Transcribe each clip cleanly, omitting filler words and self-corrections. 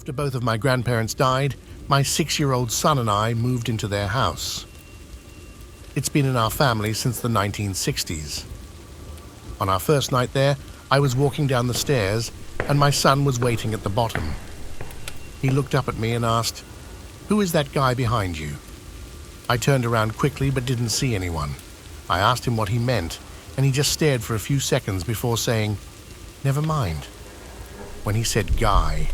After both of my grandparents died, my 6-year-old son and I moved into their house. It's been in our family since the 1960s. On our first night there, I was walking down the stairs and my son was waiting at the bottom. He looked up at me and asked, "Who is that guy behind you?" I turned around quickly but didn't see anyone. I asked him what he meant, and he just stared for a few seconds before saying, "Never mind." When he said guy,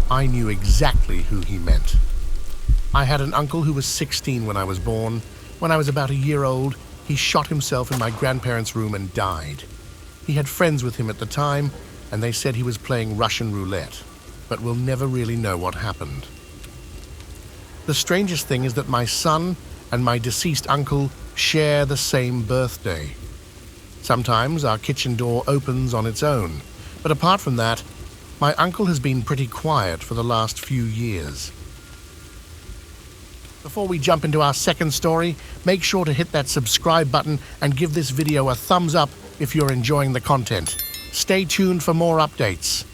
I knew exactly who he meant. I had an uncle who was 16 when I was born. When I was about a year old, he shot himself in my grandparents' room and died. He had friends with him at the time, and they said he was playing Russian roulette, but we'll never really know what happened. The strangest thing is that my son and my deceased uncle share the same birthday. Sometimes our kitchen door opens on its own, but apart from that, my uncle has been pretty quiet for the last few years. Before we jump into our second story, make sure to hit that subscribe button and give this video a thumbs up if you're enjoying the content. Stay tuned for more updates.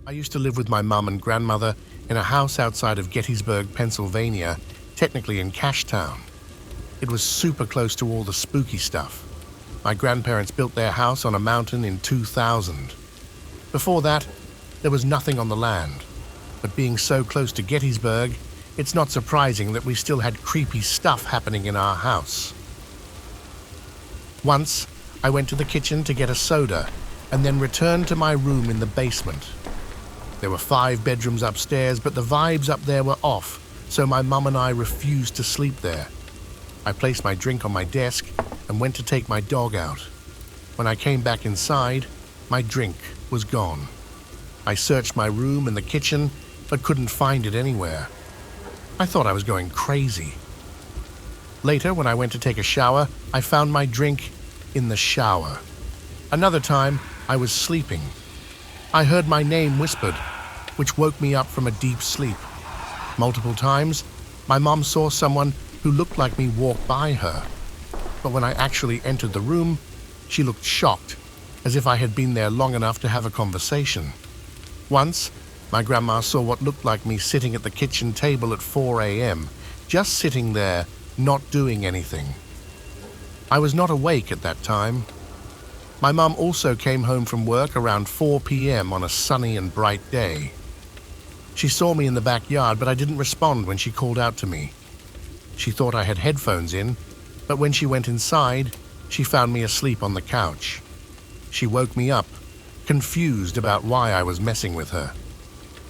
I used to live with my mum and grandmother in a house outside of Gettysburg, Pennsylvania, technically in Cashtown. It was super close to all the spooky stuff. My grandparents built their house on a mountain in 2000. Before that, there was nothing on the land. But being so close to Gettysburg, it's not surprising that we still had creepy stuff happening in our house. Once, I went to the kitchen to get a soda and then returned to my room in the basement. There were 5 bedrooms upstairs, but the vibes up there were off, so my mum and I refused to sleep there. I placed my drink on my desk and went to take my dog out. When I came back inside, my drink was gone. I searched my room and the kitchen, but couldn't find it anywhere. I thought I was going crazy. Later, when I went to take a shower, I found my drink in the shower. Another time, I was sleeping. I heard my name whispered, which woke me up from a deep sleep. Multiple times, my mom saw someone who looked like me walk by her. But when I actually entered the room, she looked shocked, as if I had been there long enough to have a conversation. Once, my grandma saw what looked like me sitting at the kitchen table at 4 a.m., just sitting there, not doing anything. I was not awake at that time. My mum also came home from work around 4 p.m. on a sunny and bright day. She saw me in the backyard, but I didn't respond when she called out to me. She thought I had headphones in, but when she went inside, she found me asleep on the couch. She woke me up, confused about why I was messing with her.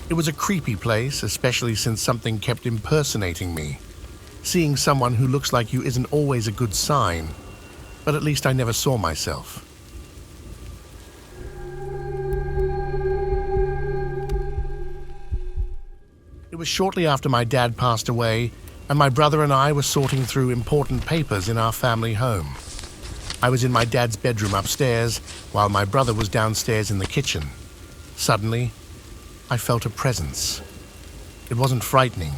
It was a creepy place, especially since something kept impersonating me. Seeing someone who looks like you isn't always a good sign, but at least I never saw myself. It was shortly after my dad passed away, and my brother and I were sorting through important papers in our family home. I was in my dad's bedroom upstairs, while my brother was downstairs in the kitchen. Suddenly, I felt a presence. It wasn't frightening.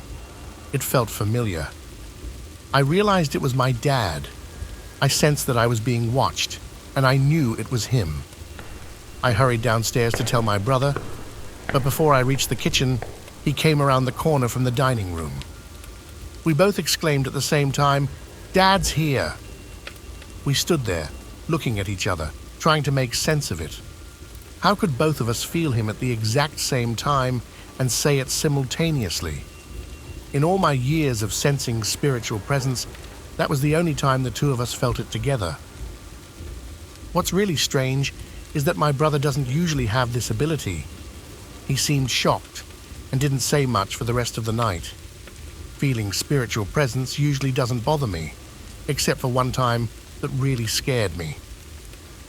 It felt familiar. I realized it was my dad. I sensed that I was being watched, and I knew it was him. I hurried downstairs to tell my brother, but before I reached the kitchen, he came around the corner from the dining room. We both exclaimed at the same time, "Dad's here!" We stood there, looking at each other, trying to make sense of it. How could both of us feel him at the exact same time and say it simultaneously? In all my years of sensing spiritual presence, that was the only time the two of us felt it together. What's really strange is that my brother doesn't usually have this ability. He seemed shocked and didn't say much for the rest of the night. Feeling spiritual presence usually doesn't bother me, except for one time that really scared me.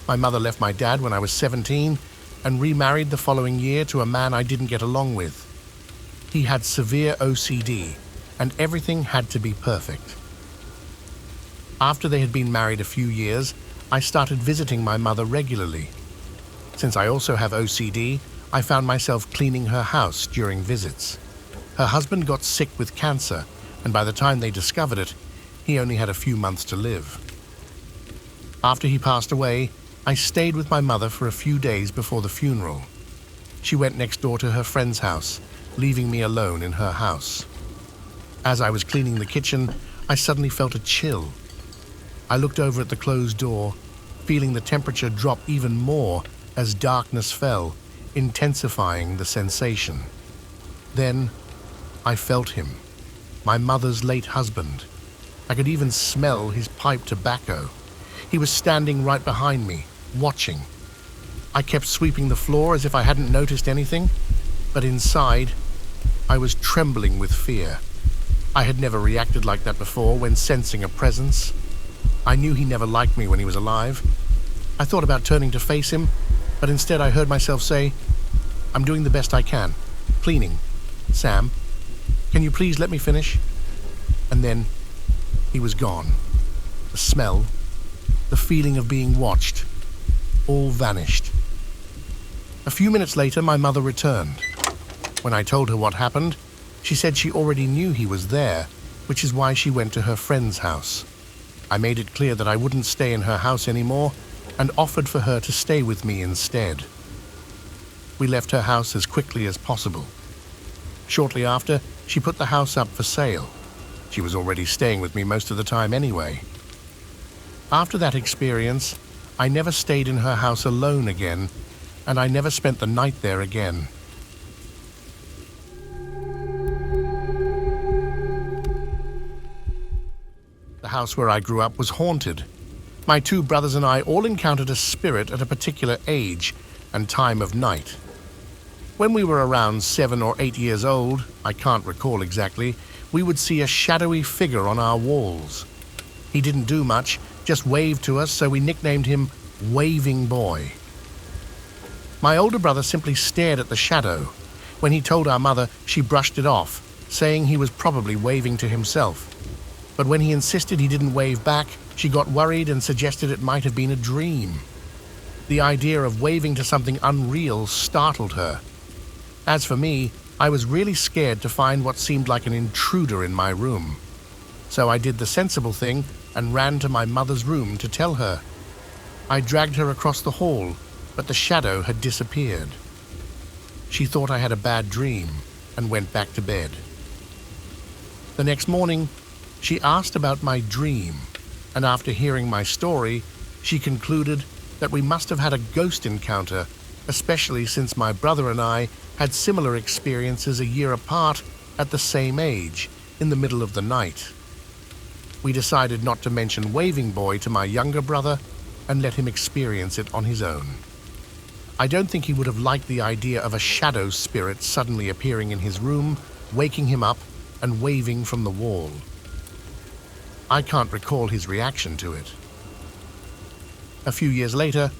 My mother left my dad when I was 17 and remarried the following year to a man I didn't get along with. He had severe OCD, and everything had to be perfect. After they had been married a few years, I started visiting my mother regularly. Since I also have OCD, I found myself cleaning her house during visits. Her husband got sick with cancer, and by the time they discovered it, he only had a few months to live. After he passed away, I stayed with my mother for a few days before the funeral. She went next door to her friend's house, leaving me alone in her house. As I was cleaning the kitchen, I suddenly felt a chill. I looked over at the closed door, feeling the temperature drop even more as darkness fell, intensifying the sensation. Then, I felt him, my mother's late husband. I could even smell his pipe tobacco. He was standing right behind me, watching. I kept sweeping the floor as if I hadn't noticed anything, but inside, I was trembling with fear. I had never reacted like that before when sensing a presence. I knew he never liked me when he was alive. I thought about turning to face him, but instead I heard myself say, "I'm doing the best I can. Cleaning. Sam, can you please let me finish?" And then, he was gone. The smell, the feeling of being watched, all vanished. A few minutes later, my mother returned. When I told her what happened, she said she already knew he was there, which is why she went to her friend's house. I made it clear that I wouldn't stay in her house anymore and offered for her to stay with me instead. We left her house as quickly as possible. Shortly after, she put the house up for sale. She was already staying with me most of the time anyway. After that experience, I never stayed in her house alone again, and I never spent the night there again. The house where I grew up was haunted. My two brothers and I all encountered a spirit at a particular age and time of night. When we were around 7 or 8 years old, I can't recall exactly, we would see a shadowy figure on our walls. He didn't do much, just waved to us, so we nicknamed him Waving Boy. My older brother simply stared at the shadow. When he told our mother, she brushed it off, saying he was probably waving to himself. But when he insisted he didn't wave back, she got worried and suggested it might have been a dream. The idea of waving to something unreal startled her. As for me, I was really scared to find what seemed like an intruder in my room. So I did the sensible thing and ran to my mother's room to tell her. I dragged her across the hall, but the shadow had disappeared. She thought I had a bad dream and went back to bed. The next morning, she asked about my dream, and after hearing my story, she concluded that we must have had a ghost encounter, especially since my brother and I had similar experiences a year apart at the same age, in the middle of the night. We decided not to mention Waving Boy to my younger brother and let him experience it on his own. I don't think he would have liked the idea of a shadow spirit suddenly appearing in his room, waking him up, and waving from the wall. I can't recall his reaction to it. A few years later,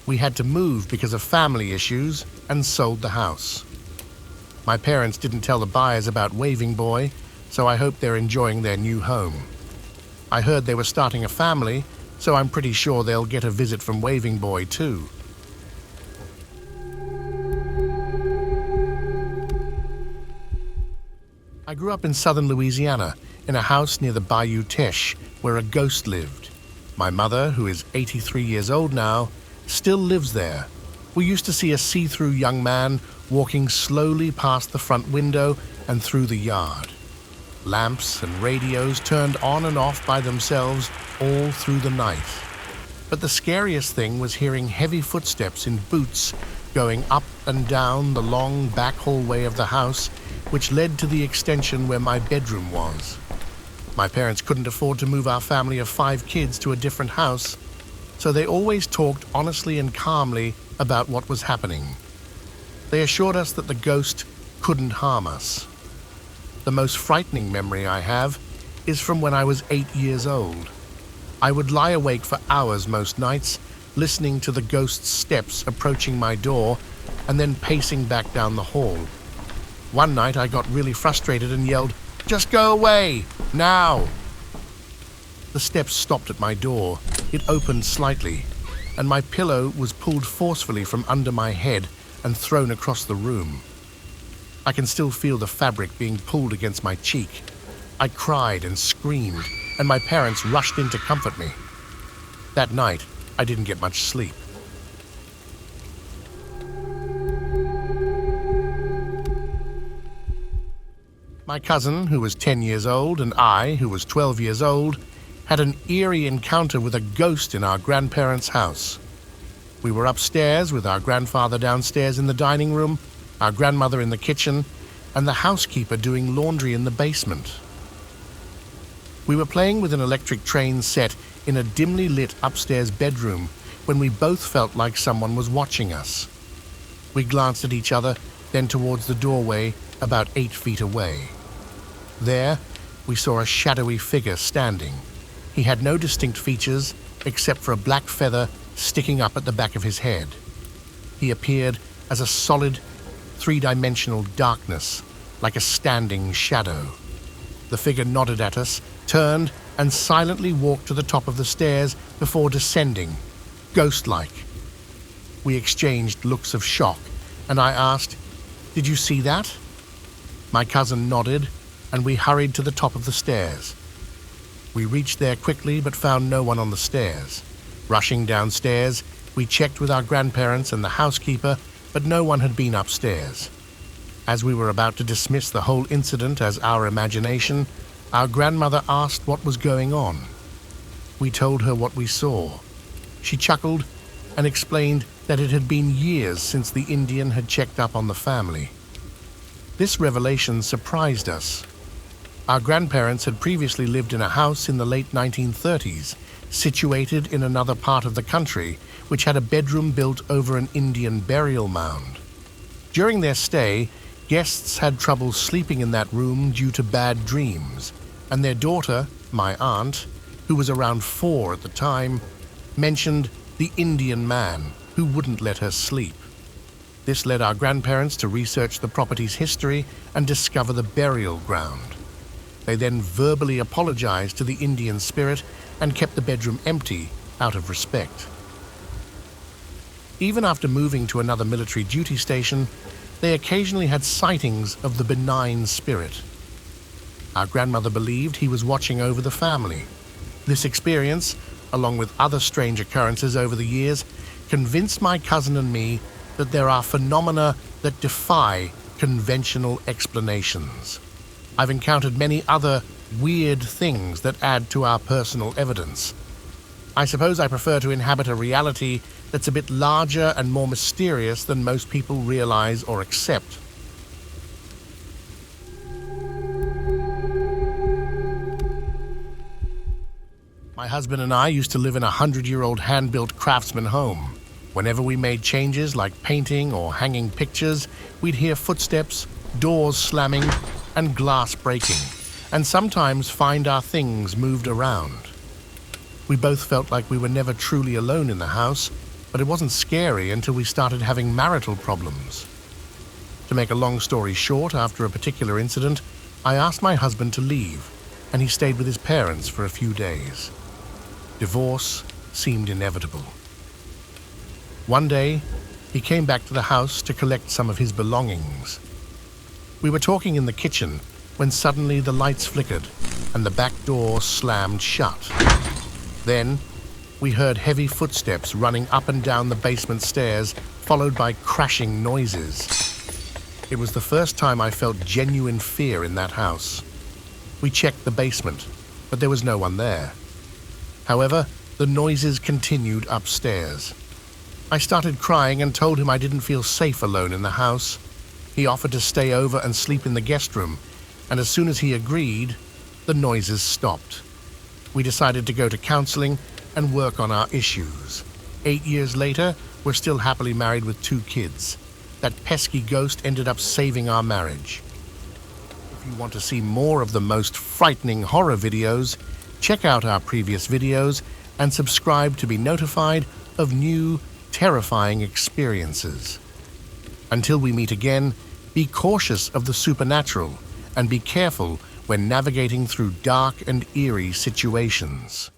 we had to move because of family issues and sold the house. My parents didn't tell the buyers about Waving Boy, so I hope they're enjoying their new home. I heard they were starting a family, so I'm pretty sure they'll get a visit from Waving Boy too. I grew up in southern Louisiana, in a house near the Bayou Teche, where a ghost lived. My mother, who is 83 years old now, still lives there. We used to see a see-through young man walking slowly past the front window and through the yard. Lamps and radios turned on and off by themselves all through the night. But the scariest thing was hearing heavy footsteps in boots going up and down the long back hallway of the house, which led to the extension where my bedroom was. My parents couldn't afford to move our family of 5 kids to a different house, so they always talked honestly and calmly about what was happening. They assured us that the ghost couldn't harm us. The most frightening memory I have is from when I was 8 years old. I would lie awake for hours most nights, listening to the ghost's steps approaching my door and then pacing back down the hall. One night I got really frustrated and yelled, "Just go away, now!" The steps stopped at my door. It opened slightly, and my pillow was pulled forcefully from under my head and thrown across the room. I can still feel the fabric being pulled against my cheek. I cried and screamed, and my parents rushed in to comfort me. That night, I didn't get much sleep. My cousin, who was 10 years old, and I, who was 12 years old, had an eerie encounter with a ghost in our grandparents' house. We were upstairs with our grandfather downstairs in the dining room, our grandmother in the kitchen, and the housekeeper doing laundry in the basement. We were playing with an electric train set in a dimly lit upstairs bedroom when we both felt like someone was watching us. We glanced at each other, then towards the doorway about 8 feet away. There, we saw a shadowy figure standing. He had no distinct features except for a black feather sticking up at the back of his head. He appeared as a solid, three-dimensional darkness, like a standing shadow. The figure nodded at us, turned, and silently walked to the top of the stairs before descending, ghost-like. We exchanged looks of shock, and I asked, "Did you see that?" My cousin nodded, and we hurried to the top of the stairs. We reached there quickly but found no one on the stairs. Rushing downstairs, we checked with our grandparents and the housekeeper, but no one had been upstairs. As we were about to dismiss the whole incident as our imagination, our grandmother asked what was going on. We told her what we saw. She chuckled and explained that it had been years since the Indian had checked up on the family. This revelation surprised us. Our grandparents had previously lived in a house in the late 1930s, situated in another part of the country, which had a bedroom built over an Indian burial mound. During their stay, guests had trouble sleeping in that room due to bad dreams, and their daughter, my aunt, who was around 4 at the time, mentioned the Indian man who wouldn't let her sleep. This led our grandparents to research the property's history and discover the burial ground. They then verbally apologized to the Indian spirit and kept the bedroom empty out of respect. Even after moving to another military duty station, they occasionally had sightings of the benign spirit. Our grandmother believed he was watching over the family. This experience, along with other strange occurrences over the years, convinced my cousin and me that there are phenomena that defy conventional explanations. I've encountered many other weird things that add to our personal evidence. I suppose I prefer to inhabit a reality that's a bit larger and more mysterious than most people realize or accept. My husband and I used to live in a 100-year-old hand-built craftsman home. Whenever we made changes like painting or hanging pictures, we'd hear footsteps, doors slamming, and glass breaking, and sometimes find our things moved around. We both felt like we were never truly alone in the house, but it wasn't scary until we started having marital problems. To make a long story short, after a particular incident, I asked my husband to leave, and he stayed with his parents for a few days. Divorce seemed inevitable. One day, he came back to the house to collect some of his belongings. We were talking in the kitchen when suddenly the lights flickered and the back door slammed shut. Then, we heard heavy footsteps running up and down the basement stairs, followed by crashing noises. It was the first time I felt genuine fear in that house. We checked the basement, but there was no one there. However, the noises continued upstairs. I started crying and told him I didn't feel safe alone in the house. He offered to stay over and sleep in the guest room, and as soon as he agreed, the noises stopped. We decided to go to counseling and work on our issues. 8 years later, we're still happily married with 2 kids. That pesky ghost ended up saving our marriage. If you want to see more of the most frightening horror videos, check out our previous videos and subscribe to be notified of new, terrifying experiences. Until we meet again, be cautious of the supernatural and be careful when navigating through dark and eerie situations.